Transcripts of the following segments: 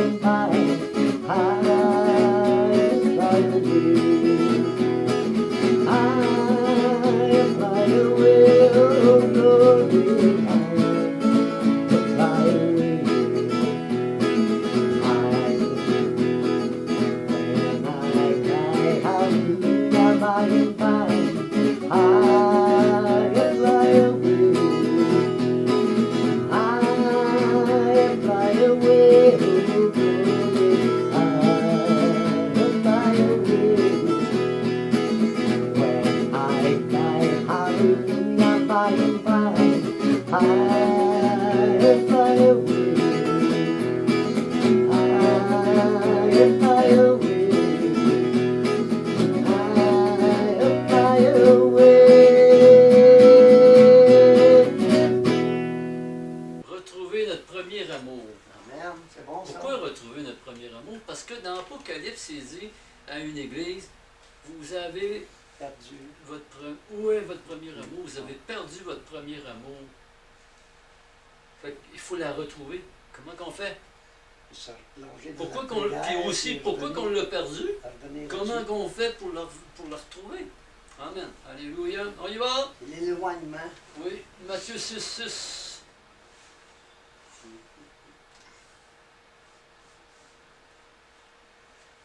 and by, high and fly away. High and fly away, oh glory, high and fly away. When I die, hallelujah, by and by, high and fly away. High and fly away, oh glory, high and fly away. When I die, hallelujah, by and by, high and fly away. High and fly away. High and fly away. Retrouver notre premier amour. Amen, c'est bon ça? Pourquoi retrouver notre premier amour? Parce que dans l'Apocalypse, il dit à une église, vous avez Perdu. où est votre premier amour? Vous avez perdu votre premier amour. Fait qu'il faut la retrouver. Comment qu'on fait? Se replonger dans Pourquoi la qu'on prière, puis aussi, puis pourquoi qu'on revenir- l'a perdu? revenir Comment dessus. qu'on fait pour la retrouver? Amen. Alléluia. On y va? L'éloignement. Oui. Matthieu 6, 6.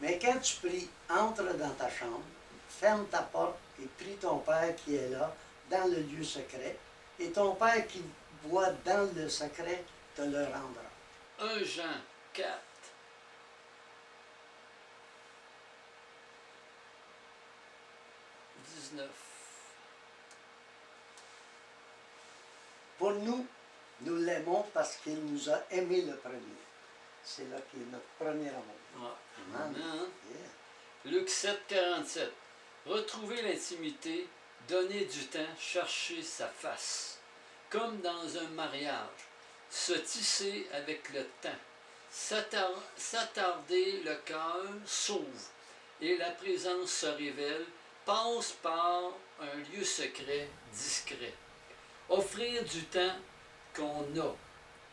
Mais quand tu pries, entre dans ta chambre, ferme ta porte et prie ton Père qui est là, dans le lieu secret, et ton Père qui voit dans le secret te le rendra. 1 Jean 4. Pour nous, nous l'aimons parce qu'il nous a aimés le premier. C'est là qui est notre premier amour. Amen. Amen. Yeah. Luc 7, 47. Retrouver l'intimité, donner du temps, chercher sa face. Comme dans un mariage, se tisser avec le temps. S'attarder le cœur s'ouvre et la présence se révèle, passe par un lieu secret, discret. Offrir du temps qu'on a,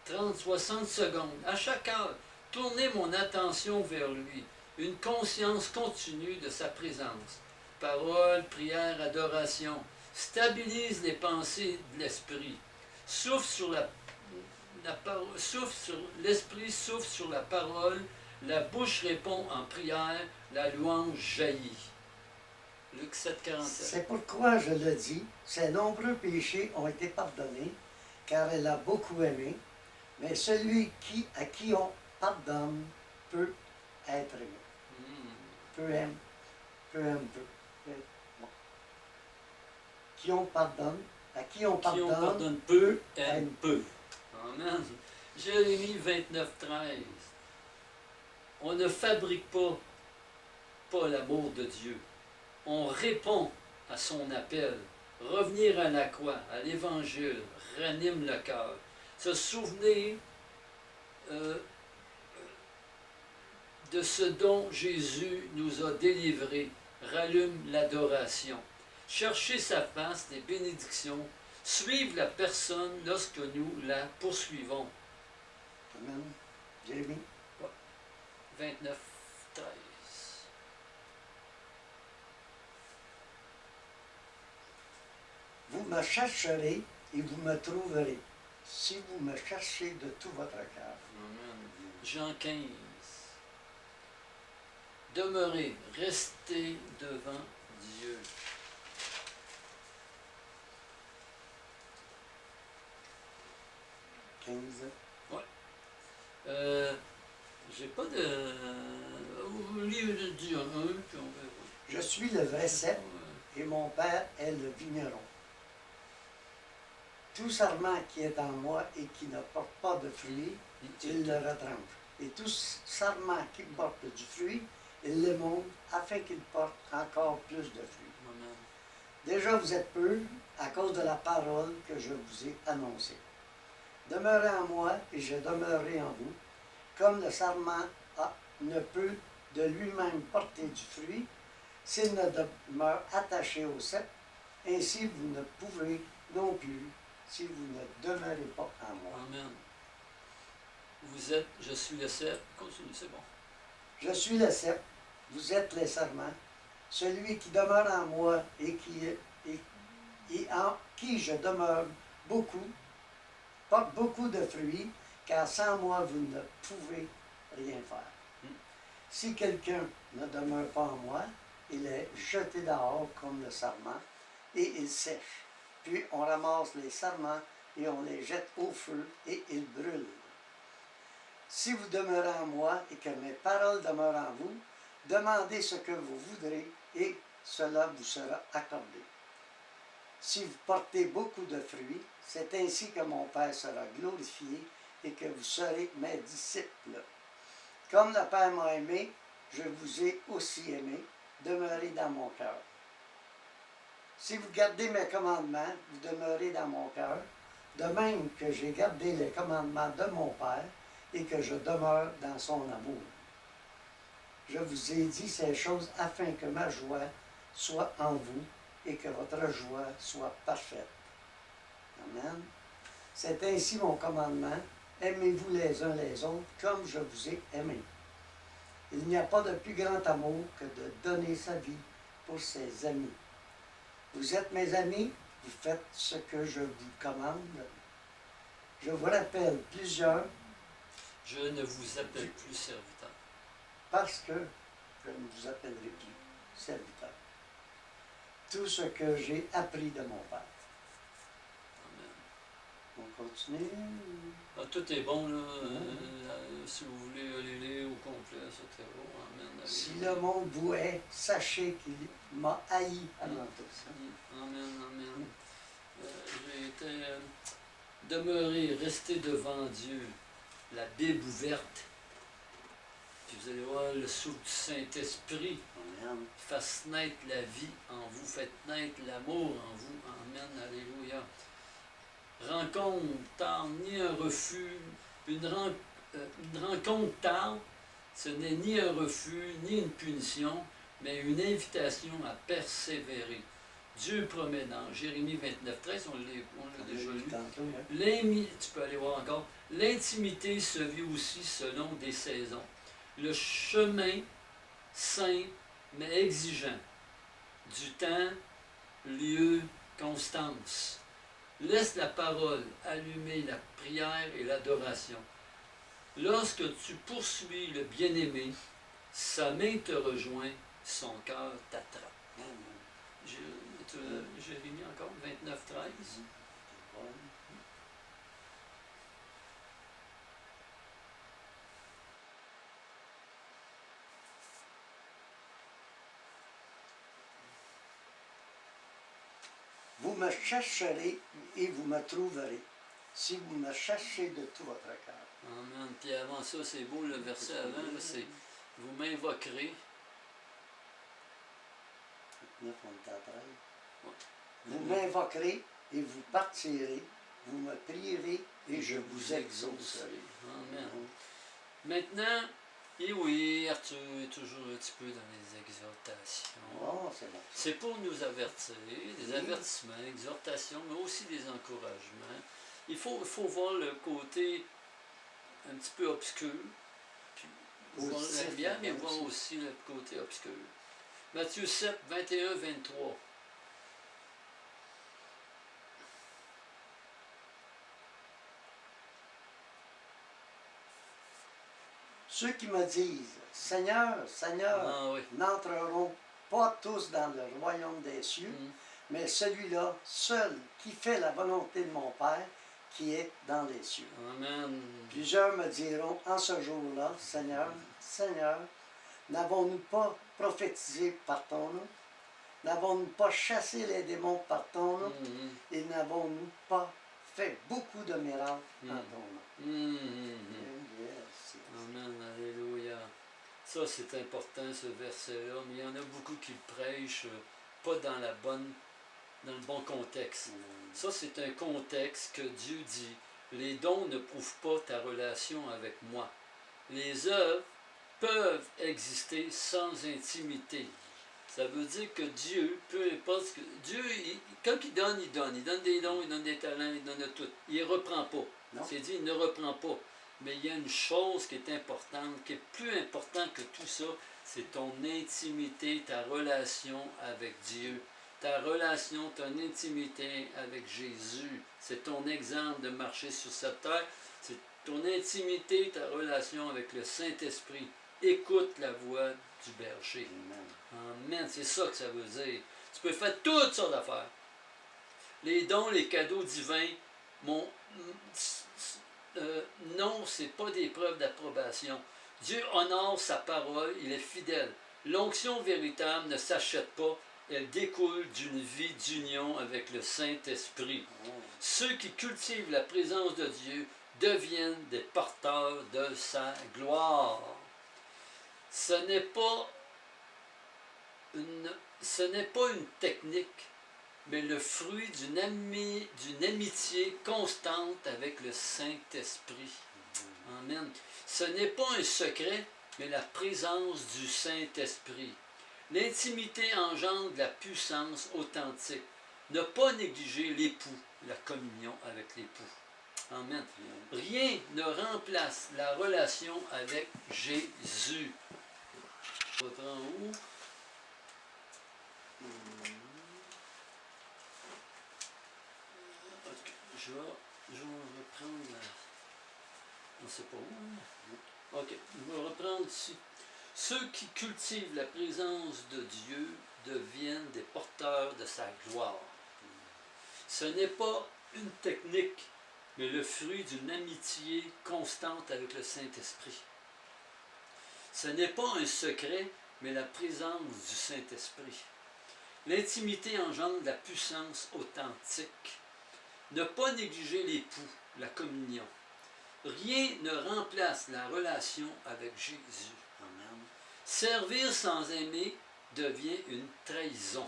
30-60 secondes, à chaque heure, tourner mon attention vers lui, une conscience continue de sa présence. Parole, prière, adoration, stabilise les pensées de l'esprit, souffle sur l'esprit souffle sur la parole, la bouche répond en prière, la louange jaillit. Luc 7, 47. C'est pourquoi je le dis, ses nombreux péchés ont été pardonnés, car elle a beaucoup aimé, mais celui à qui on pardonne peut être aimé. Peu aime peu. Bon. Qui on pardonne, à qui on Qui on pardonne, pardonne peu, aime aime peu. Amen. Jérémie 29, 13. On ne fabrique pas l'amour de Dieu. On répond à son appel. Revenir à la croix, à l'Évangile, ranime le cœur. Se souvenir de ce dont Jésus nous a délivrés, rallume l'adoration. Chercher sa face, des bénédictions, suivre la personne lorsque nous la poursuivons. Amen. Jérémie. 29, 13. Vous me chercherez et vous me trouverez, si vous me cherchez de tout votre cœur. Amen. Jean 15. Demeurez, restez devant Dieu. J'ai pas de... Au livre de Dieu 1, puis on verra. Je suis le vrai cep et mon Père est le vigneron. Tout sarment qui est en moi et qui ne porte pas de fruits, il le retranche. Et tout sarment qui porte du fruit, il l'émonde afin qu'il porte encore plus de fruits. Amen. Déjà vous êtes peu à cause de la parole que je vous ai annoncée. Demeurez en moi et je demeurerai en vous, comme le sarment ne peut de lui-même porter du fruit, s'il ne demeure attaché au cep, ainsi vous ne pouvez non plus si vous ne demeurez pas en moi. Amen. vous êtes, je suis le cep. Continue, c'est bon. Je suis le cep, vous êtes les serments. Celui qui demeure en moi et en qui je demeure beaucoup, porte beaucoup de fruits, car sans moi vous ne pouvez rien faire. Mm. Si quelqu'un ne demeure pas en moi, il est jeté dehors comme le sarment et il sèche. Puis on ramasse les sarments et on les jette au feu et ils brûlent. Si vous demeurez en moi et que mes paroles demeurent en vous, demandez ce que vous voudrez et cela vous sera accordé. Si vous portez beaucoup de fruits, c'est ainsi que mon Père sera glorifié et que vous serez mes disciples. Comme le Père m'a aimé, je vous ai aussi aimé. Demeurez dans mon cœur. Si vous gardez mes commandements, vous demeurez dans mon cœur, de même que j'ai gardé les commandements de mon Père et que je demeure dans son amour. Je vous ai dit ces choses afin que ma joie soit en vous et que votre joie soit parfaite. Amen. C'est ainsi mon commandement. Aimez-vous les uns les autres comme je vous ai aimé. Il n'y a pas de plus grand amour que de donner sa vie pour ses amis. Vous êtes mes amis, vous faites ce que je vous commande. Je vous rappelle plusieurs Je ne vous appelle plus serviteur. parce que je ne vous appellerai plus serviteur. Tout ce que j'ai appris de mon Père. Amen. On continue. Ah, tout est bon, là. Si vous voulez aller lire au complet, c'était bon. Amen. Si Alléluia. le monde vous hait, sachez qu'il m'a haï avant tout ça. Amen, amen. J'ai été demeuré, resté devant Dieu, la Bible ouverte. Puis vous allez voir le souffle du Saint-Esprit Amen. fasse naître la vie en vous, faites naître l'amour en vous. Amen, alléluia. Rencontre tard, ni un refus, une rencontre tard, ce n'est ni un refus, ni une punition, mais une invitation à persévérer. Dieu promet dans Jérémie 29, 13, on l'a déjà lu. Tantôt, hein. Tu peux aller voir encore. L'intimité se vit aussi selon des saisons. Le chemin simple mais exigeant. Du temps, lieu, constance. Laisse la parole allumer la prière et l'adoration. Lorsque tu poursuis le bien-aimé, sa main te rejoint, son cœur t'attrape. Jérémie encore, 29, 13. Vous me chercherez et vous me trouverez, si vous me cherchez de tout votre cœur. Amen. Puis avant ça, c'est beau le verset avant, là, c'est vous m'invoquerez. 9, on est à 13. Ouais. Vous m'invoquerez et vous partirez, vous me prierez et je vous exaucerai. Amen. Maintenant, et oui, Arthur est toujours un petit peu dans les exhortations. Oh, c'est bon. C'est pour nous avertir, des Oui. avertissements, exhortations, mais aussi des encouragements. Il faut voir le côté un petit peu obscur, puis voir la lumière, mais voir aussi le côté obscur. Matthieu 7, 21, 23. Ceux qui me disent, Seigneur, Seigneur, Ah oui. n'entreront pas tous dans le royaume des cieux, mais celui-là seul qui fait la volonté de mon Père qui est dans les cieux. Amen. Plusieurs me diront en ce jour-là, Seigneur, Seigneur, n'avons-nous pas prophétisé par ton nom? N'avons-nous pas chassé les démons par ton nom? Et n'avons-nous pas fait beaucoup de miracles en ton nom? Yes. Amen, alléluia. Ça, c'est important, ce verset-là, mais il y en a beaucoup qui le prêchent pas dans le bon contexte. Ça, c'est un contexte que Dieu dit. Les dons ne prouvent pas ta relation avec moi. Les œuvres peuvent exister sans intimité. Ça veut dire que Dieu, peu importe ce que... Dieu, quand il donne des dons, il donne des talents, il donne de tout. Il ne reprend pas. Non. C'est dit, il ne reprend pas. Mais il y a une chose qui est importante, qui est plus importante que tout ça, c'est ton intimité, ta relation avec Dieu. Ta relation, ton intimité avec Jésus. C'est ton exemple de marcher sur cette terre. C'est ton intimité, ta relation avec le Saint-Esprit. Écoute la voix du berger. Amen. C'est ça que ça veut dire. Tu peux faire toutes sortes d'affaires. Les dons, les cadeaux divins, non, ce n'est pas des preuves d'approbation. Dieu honore sa parole, il est fidèle. L'onction véritable ne s'achète pas, elle découle d'une vie d'union avec le Saint-Esprit. Ceux qui cultivent la présence de Dieu deviennent des porteurs de sa gloire. Ce n'est pas une technique, mais le fruit d'une amitié constante avec le Saint-Esprit. Amen. Ce n'est pas un secret, mais la présence du Saint-Esprit. L'intimité engendre la puissance authentique. Ne pas négliger l'époux, la communion avec l'époux. Amen. Rien ne remplace la relation avec Jésus. Je reprends où? Je vais reprendre la... On ne sait pas où. Hein? Ok, je vais reprendre ici. Ceux qui cultivent la présence de Dieu deviennent des porteurs de sa gloire. Ce n'est pas une technique, mais le fruit d'une amitié constante avec le Saint-Esprit. Ce n'est pas un secret, mais la présence du Saint-Esprit. L'intimité engendre la puissance authentique. Ne pas négliger l'époux, la communion. Rien ne remplace la relation avec Jésus. Amen. Servir sans aimer devient une trahison.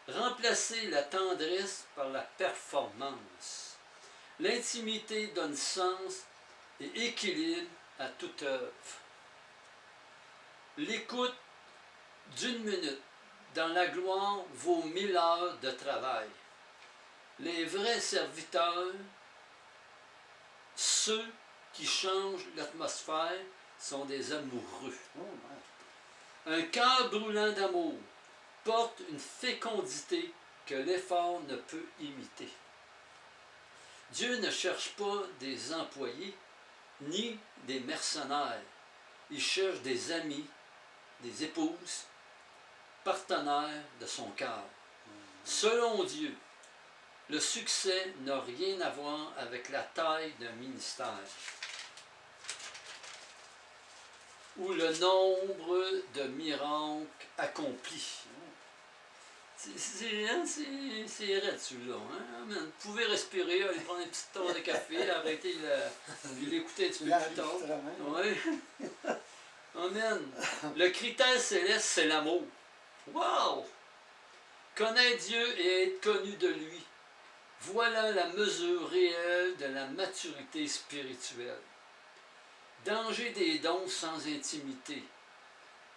Remplacer la tendresse par la performance. L'intimité donne sens et équilibre à toute œuvre. L'écoute d'une minute dans la gloire vaut 1000 heures de travail. Les vrais serviteurs, ceux qui changent l'atmosphère, sont des amoureux. Un cœur brûlant d'amour porte une fécondité que l'effort ne peut imiter. Dieu ne cherche pas des employés ni des mercenaires. Il cherche des amis, des épouses, partenaires de son cœur. Selon Dieu, le succès n'a rien à voir avec la taille d'un ministère ou le nombre de miracles accomplis. C'est raide celui-là. Hein? Vous pouvez respirer, aller prendre une petite tasse de café, arrêter l'écouter un petit peu plus tard. Oui. Amen. Le critère céleste, c'est l'amour. Wow! Connaître Dieu et être connu de lui. Voilà la mesure réelle de la maturité spirituelle. Danger des dons sans intimité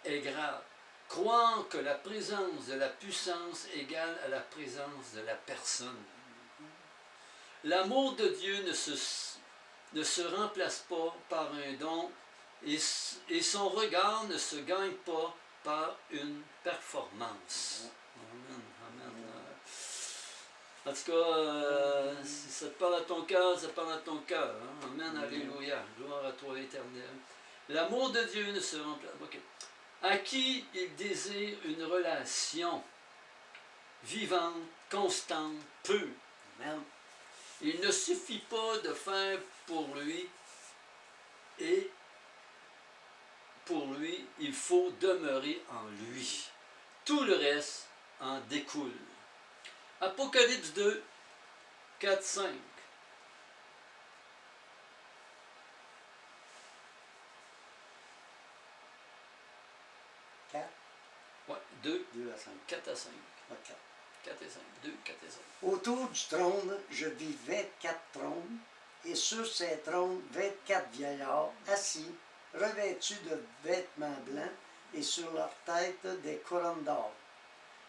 est grave. Croire que la présence de la puissance égale à la présence de la personne. L'amour de Dieu ne se remplace pas par un don et son regard ne se gagne pas par une performance. Amen. Amen. En tout cas, si ça te parle à ton cœur, ça parle à ton cœur. Hein? Amen, alléluia. Gloire à toi, Éternel. L'amour de Dieu ne se remplace pas. Okay. À qui il désire une relation vivante, constante, pure. Amen. Il ne suffit pas de faire pour lui, et pour lui, il faut demeurer en lui. Tout le reste en découle. Apocalypse 2, 4, 5. Ouais, 2 à 5. 4 à 5. 4 et 5. 2, 4 et 5. Autour du trône, je vis 24 trônes, et sur ces trônes, 24 vieillards assis, revêtus de vêtements blancs, et sur leur tête des couronnes d'or.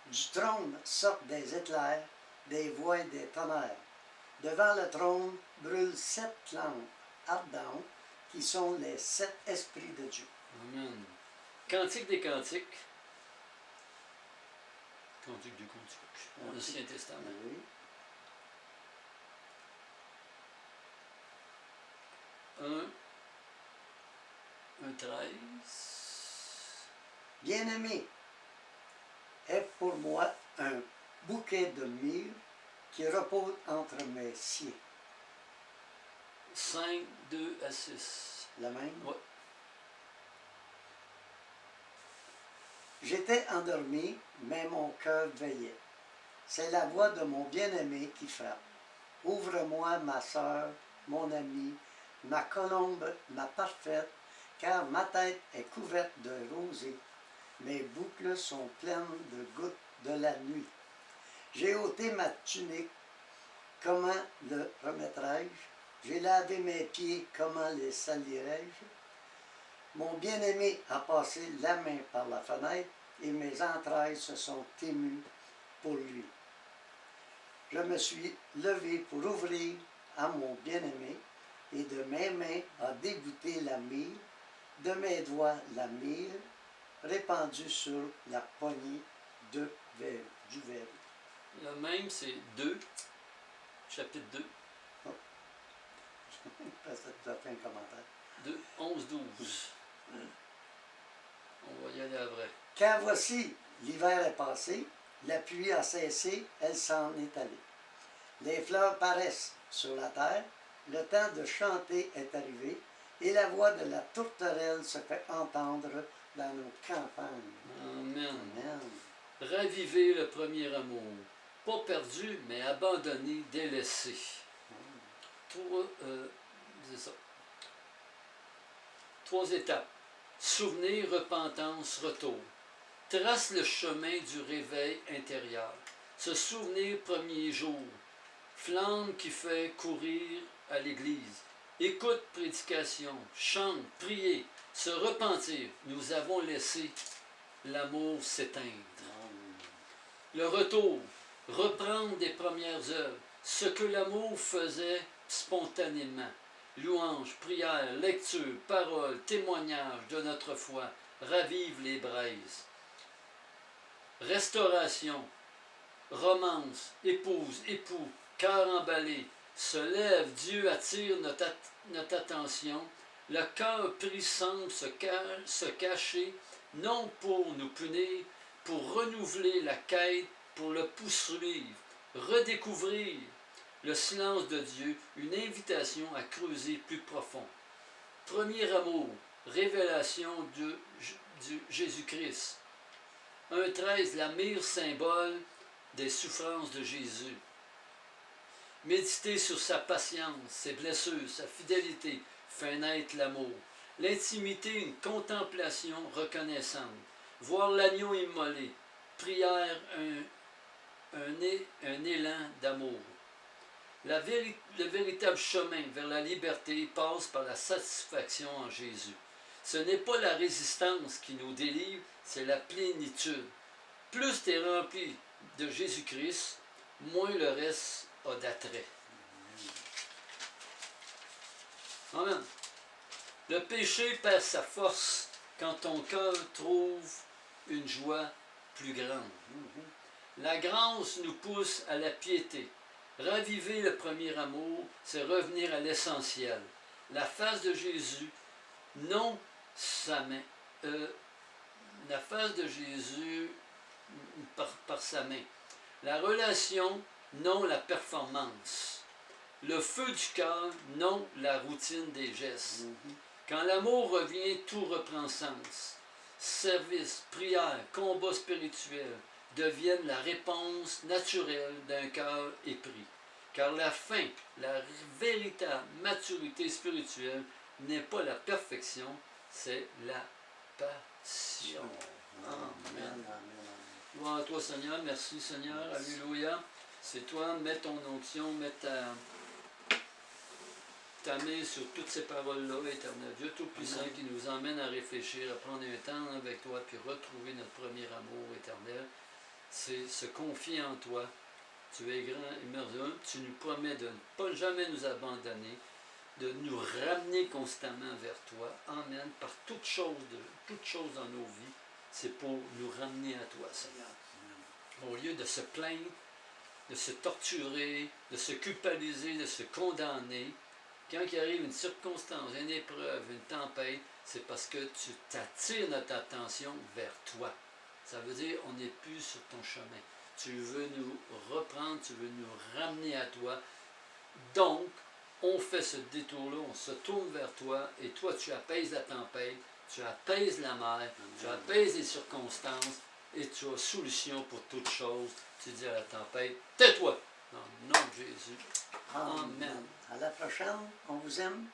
Du trône sortent des éclairs, des voix et des tonnerres. Devant le trône brûlent 7 lampes. ardentes, qui sont les 7 esprits de Dieu. Amen. Cantique des cantiques. Cantique des cantiques. L'Ancien Testament. Oui. Un 13. Bien-aimé, est pour moi un bouquet de myrrhe qui repose entre mes cieux. 5, 2 à 6. La même? Oui. J'étais endormi, mais mon cœur veillait. C'est la voix de mon bien-aimé qui frappe. Ouvre-moi, ma sœur, mon ami, ma colombe, ma parfaite, car ma tête est couverte de rosée. Mes boucles sont pleines de gouttes de la nuit. J'ai ôté ma tunique, comment le remettrai-je? J'ai lavé mes pieds, comment les salirai-je? Mon bien-aimé a passé la main par la fenêtre et mes entrailles se sont émues pour lui. Je me suis levé pour ouvrir à mon bien-aimé et de mes mains a dégoûté la myrrhe, de mes doigts la myrrhe, répandue sur la poignée du verre. Le même, c'est 2, chapitre 2, Parce que tu as fait un commentaire. 2, 11, 12. On va y aller après. Car voici, l'hiver est passé, la pluie a cessé, elle s'en est allée. Les fleurs paraissent sur la terre, le temps de chanter est arrivé, et la voix de la tourterelle se fait entendre dans nos campagnes. Amen. Amen. Raviver le premier amour. Pas perdu, mais abandonné, délaissé. C'est ça. 3 étapes. Souvenir, repentance, retour. Trace le chemin du réveil intérieur. Se souvenir premier jour. Flamme qui fait courir à l'église. Écoute prédication. Chante, prier. Se repentir. Nous avons laissé l'amour s'éteindre. Le retour. Reprendre des premières œuvres. Ce que l'amour faisait spontanément. Louange, prière, lecture, parole, témoignage de notre foi. Ravive les braises. Restauration. Romance, épouse, époux, cœur emballé. Se lève, Dieu attire notre attention. Le cœur pris semble se cacher, non pour nous punir, pour renouveler la quête, pour le poursuivre, redécouvrir le silence de Dieu, une invitation à creuser plus profond. Premier amour, révélation de Jésus-Christ. 1,13, la myrrhe symbole des souffrances de Jésus. Méditer sur sa patience, ses blessures, sa fidélité fait naître l'amour. L'intimité, une contemplation reconnaissante. Voir l'agneau immolé. Prière, un élan d'amour. Le véritable chemin vers la liberté passe par la satisfaction en Jésus. Ce n'est pas la résistance qui nous délivre, c'est la plénitude. Plus tu es rempli de Jésus-Christ, moins le reste a d'attrait. Amen. Le péché perd sa force quand ton cœur trouve une joie plus grande. La grâce nous pousse à la piété. Raviver le premier amour, c'est revenir à l'essentiel. La face de Jésus, non sa main. La face de Jésus par sa main. La relation, non la performance. Le feu du cœur, non la routine des gestes. Quand l'amour revient, tout reprend sens. Service, prière, combat spirituel deviennent la réponse naturelle d'un cœur épris. Car la fin, la véritable maturité spirituelle n'est pas la perfection, c'est la passion. Amen. Gloire à toi, Seigneur. Merci, Seigneur. Merci. Alléluia. C'est toi, mets ton onction, mets ta main sur toutes ces paroles-là, éternel Dieu Tout-Puissant, qui nous emmène à réfléchir, à prendre un temps avec toi, puis retrouver notre premier amour éternel. C'est se confier en toi. Tu es grand et merveilleux. Tu nous promets de ne pas jamais nous abandonner. de nous ramener constamment vers toi. Amen. Par toutes choses dans nos vies, c'est pour nous ramener à toi, Seigneur. Au lieu de se plaindre, de se torturer, de se culpabiliser, de se condamner, quand il arrive une circonstance, une épreuve, une tempête, c'est parce que tu t'attires notre attention vers toi. Ça veut dire on n'est plus sur ton chemin. Tu veux nous reprendre, tu veux nous ramener à toi. Donc, on fait ce détour-là, on se tourne vers toi, et toi, tu apaises la tempête, tu apaises la mer, tu apaises les circonstances, et tu as solution pour toutes choses. Tu dis à la tempête, tais-toi, dans le nom de Jésus. Amen. À la prochaine, on vous aime.